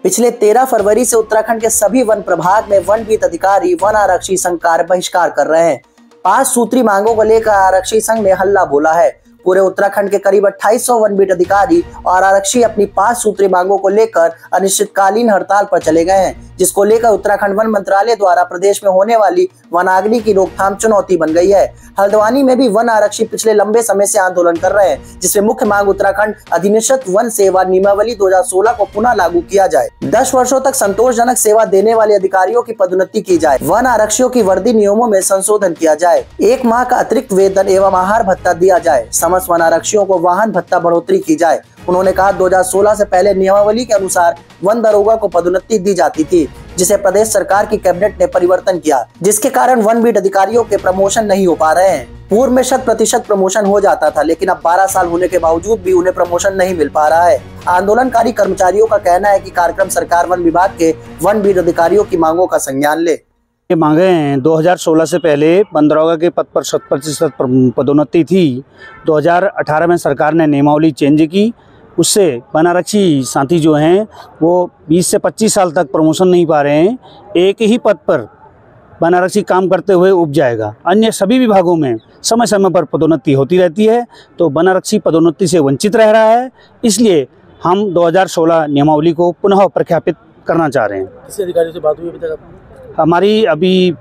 पिछले 13 फरवरी से उत्तराखंड के सभी वन प्रभाग में वनवीत अधिकारी वन आरक्षी संघ कार्य बहिष्कार कर रहे हैं। 5 सूत्री मांगों को लेकर आरक्षी संघ ने हल्ला बोला है। पूरे उत्तराखंड के करीब 2800 वनवीत अधिकारी और आरक्षी अपनी 5 सूत्री मांगों को लेकर अनिश्चितकालीन हड़ताल पर चले गए हैं, जिसको लेकर उत्तराखंड वन मंत्रालय द्वारा प्रदेश में होने वाली वनाग्नि की रोकथाम चुनौती बन गई है। हल्द्वानी में भी वन आरक्षी पिछले लंबे समय से आंदोलन कर रहे हैं, जिसमें मुख्य मांग उत्तराखंड अधिनियमित वन सेवा नियमावली 2016 को पुनः लागू किया जाए। 10 वर्षों तक संतोषजनक सेवा देने वाले अधिकारियों की पदोन्नति की जाए, वन आरक्षियों की वर्दी नियमों में संशोधन किया जाए, 1 माह का अतिरिक्त वेतन एवं आहार भत्ता दिया जाए, समस्त वन आरक्षियों को वाहन भत्ता बढ़ोतरी की जाए। उन्होंने कहा 2016 से पहले नियमावली के अनुसार वन दरोगा को पदोन्नति दी जाती थी, जिसे प्रदेश सरकार की कैबिनेट ने परिवर्तन किया, जिसके कारण वनवीट अधिकारियों के प्रमोशन नहीं हो पा रहे हैं। पूर्व में 100% प्रमोशन हो जाता था, लेकिन अब 12 साल होने के बावजूद भी उन्हें प्रमोशन नहीं मिल पा रहा है। आंदोलनकारी कर्मचारियों का कहना है कि कार्यक्रम सरकार वन विभाग के वनवीट अधिकारियों की मांगों का संज्ञान ले। ये मांगे हैं 2016 से पहले वन दरोगा के पद पर 100% पदोन्नति थी। 2018 में सरकार ने नियमावली चेंज की, उससे वन आरक्षी साथी जो हैं वो 20 से 25 साल तक प्रमोशन नहीं पा रहे हैं। एक ही पद पर वन आरक्षी काम करते हुए उब जाएगा। अन्य सभी विभागों में समय समय पर पदोन्नति होती रहती है, तो वन आरक्षी पदोन्नति से वंचित रह रहा है। इसलिए हम 2016 नियमावली को पुनः प्रख्यापित करना चाह रहे हैं। किसी अधिकारी से बात हुई अभी तक? हमारी अभी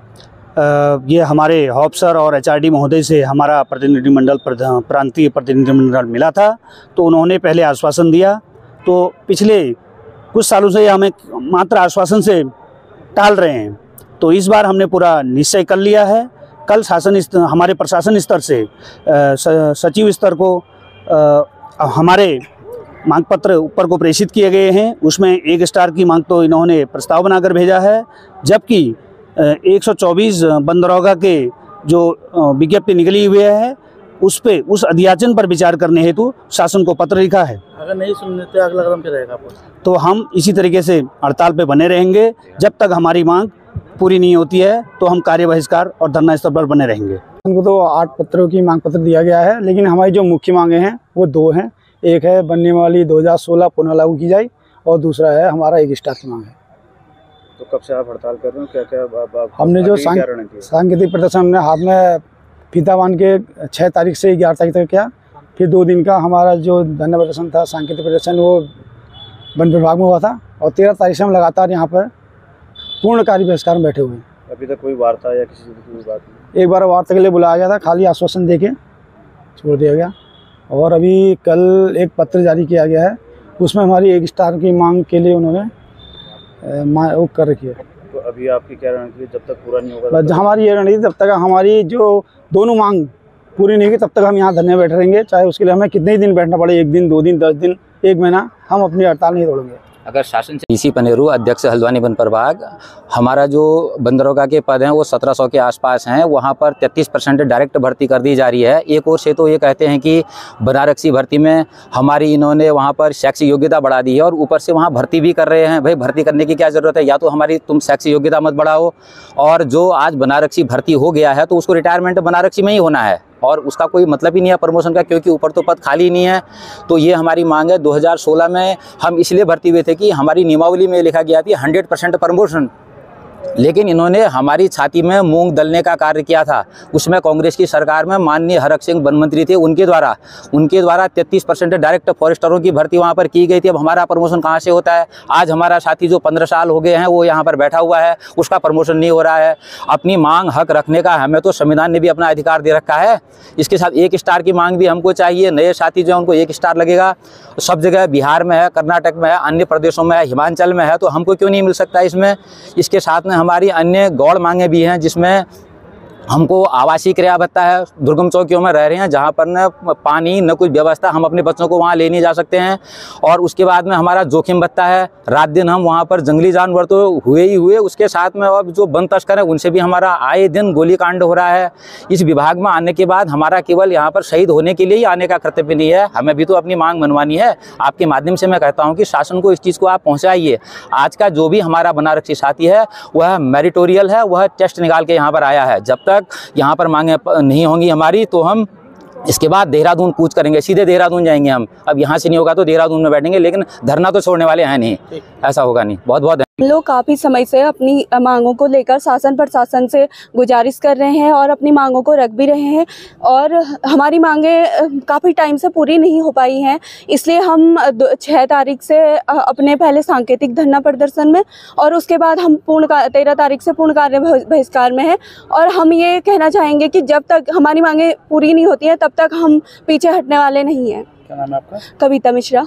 ये हमारे ऑफिसर और HRD महोदय से हमारा प्रतिनिधिमंडल प्रांतीय प्रतिनिधिमंडल मिला था, तो उन्होंने पहले आश्वासन दिया। तो पिछले कुछ सालों से हमें मात्र आश्वासन से टाल रहे हैं, तो इस बार हमने पूरा निश्चय कर लिया है। कल हमारे प्रशासन स्तर से सचिव स्तर को हमारे मांग पत्र ऊपर को प्रेषित किए गए हैं। उसमें 1 स्टार की मांग तो इन्होंने प्रस्ताव बनाकर भेजा है, जबकि 124 वन दरोगा के जो विज्ञप्ति निकली हुई है उस अध्याचन पर विचार करने हेतु शासन को पत्र लिखा है। अगर नहीं सुनने तो अगला कदम क्या रहेगा? तो हम इसी तरीके से हड़ताल पे बने रहेंगे जब तक हमारी मांग पूरी नहीं होती है, तो हम कार्य बहिष्कार और धरना स्थल पर बने रहेंगे। उनको तो 8 पत्रों की मांग पत्र दिया गया है, लेकिन हमारी जो मुख्य मांगे हैं वो 2 हैं। एक है वन नियमावली 2016 पुनः लागू की जाए, और दूसरा है हमारा 1 स्टार की मांग है। तो कब से आप हड़ताल कर रहे हो? क्या हमने जो सांकेतिक प्रदर्शन हमने हाथ में फीता बांध के 6 तारीख से 11 तारीख तक किया। फिर 2 दिन का हमारा जो धरना प्रदर्शन था, सांकेतिक प्रदर्शन, वो वन विभाग में हुआ था, और 13 तारीख से हम लगातार यहाँ पर पूर्ण कार्य बहिष्कार में बैठे हुए हैं। अभी तक कोई वार्ता या किसी की बात नहीं? एक बार वार्ता के लिए बुलाया गया था, खाली आश्वासन देके छोड़ दिया गया। और अभी कल एक पत्र जारी किया गया है, उसमें हमारी 1 स्टार की मांग के लिए उन्होंने वो कर रखी है। तो अभी आपकी क्या रणनीति? जब तक पूरा नहीं होगा हमारी ये रणनीति, तब तक हमारी जो दोनों मांग पूरी नहीं होगी तब तक हम यहाँ धरने बैठे रहेंगे, चाहे उसके लिए हमें कितने ही दिन बैठना पड़े, 1 दिन, 2 दिन, 10 दिन, 1 महीना, हम अपनी हड़ताल नहीं तोड़ेंगे। अगर शासन से DC पनेरू अध्यक्ष हल्द्वानी वन प्रभाग, हमारा जो वन दरोगा के पद हैं वो 1700 के आसपास हैं, वहाँ पर 33% डायरेक्ट भर्ती कर दी जा रही है। एक ओर से तो ये कहते हैं कि वन आरक्षी भर्ती में हमारी इन्होंने वहाँ पर शैक्षिक योग्यता बढ़ा दी है, और ऊपर से वहाँ भर्ती भी कर रहे हैं। भाई भर्ती करने की क्या ज़रूरत है? या तो हमारी तुम शैक्षिक योग्यता मत बढ़ाओ, और जो आज वन आरक्षी भर्ती हो गया है तो उसको रिटायरमेंट वन आरक्षी में ही होना है, और उसका कोई मतलब ही नहीं है प्रमोशन का, क्योंकि ऊपर तो पद खाली नहीं है। तो ये हमारी मांग है। 2016 में हम इसलिए भर्ती हुए थे कि हमारी नियमावली में लिखा गया था 100% प्रमोशन, लेकिन इन्होंने हमारी छाती में मूंग दलने का कार्य किया था। उसमें कांग्रेस की सरकार में माननीय हरक सिंह वन मंत्री थे, उनके द्वारा 33% डायरेक्ट फॉरेस्टरों की भर्ती वहाँ पर की गई थी। अब हमारा प्रमोशन कहाँ से होता है? आज हमारा साथी जो 15 साल हो गए हैं वो यहाँ पर बैठा हुआ है, उसका प्रमोशन नहीं हो रहा है। अपनी मांग हक रखने का हमें तो संविधान ने भी अपना अधिकार दे रखा है। इसके साथ 1 स्टार की मांग भी हमको चाहिए। नए साथी जो है उनको 1 स्टार लगेगा। सब जगह बिहार में है, कर्नाटक में है, अन्य प्रदेशों में है, हिमाचल में है, तो हमको क्यों नहीं मिल सकता इसमें? इसके साथ में हमारी अन्य गौड़ मांगे भी हैं, जिसमें हमको आवासीय क्रिया भत्ता है। दुर्गम चौकियों में रह रहे हैं जहाँ पर न पानी न कुछ व्यवस्था, हम अपने बच्चों को वहाँ ले नहीं जा सकते हैं। और उसके बाद में हमारा जोखिम भत्ता है। रात दिन हम वहाँ पर जंगली जानवर तो हुए ही हुए, उसके साथ में अब जो वन तस्कर है उनसे भी हमारा आए दिन गोलीकांड हो रहा है। इस विभाग में आने के बाद हमारा केवल यहाँ पर शहीद होने के लिए ही आने का कर्तव्य नहीं है, हमें भी तो अपनी मांग मनवानी है। आपके माध्यम से मैं कहता हूँ कि शासन को इस चीज़ को आप पहुँचाइए। आज का जो भी हमारा वन आरक्षी साथी है वह मेरिटोरियल है, वह टेस्ट निकाल के यहाँ पर आया है। जब तक यहाँ पर मांगे नहीं होंगी हमारी, तो हम इसके बाद देहरादून कूच करेंगे, सीधे देहरादून जाएंगे हम। अब यहाँ से नहीं होगा तो देहरादून में बैठेंगे, लेकिन धरना तो छोड़ने वाले हैं नहीं, ऐसा होगा नहीं। बहुत बहुत लोग काफ़ी समय से अपनी मांगों को लेकर शासन प्रशासन से गुजारिश कर रहे हैं और अपनी मांगों को रख भी रहे हैं, और हमारी मांगें काफ़ी टाइम से पूरी नहीं हो पाई हैं। इसलिए हम 6 तारीख से अपने पहले सांकेतिक धरना प्रदर्शन में और उसके बाद हम 13 तारीख से पूर्ण कार्य बहिष्कार में हैं। और हम ये कहना चाहेंगे कि जब तक हमारी मांगें पूरी नहीं होती हैं तब तक हम पीछे हटने वाले नहीं हैं। क्या नाम है आपका? कविता मिश्रा।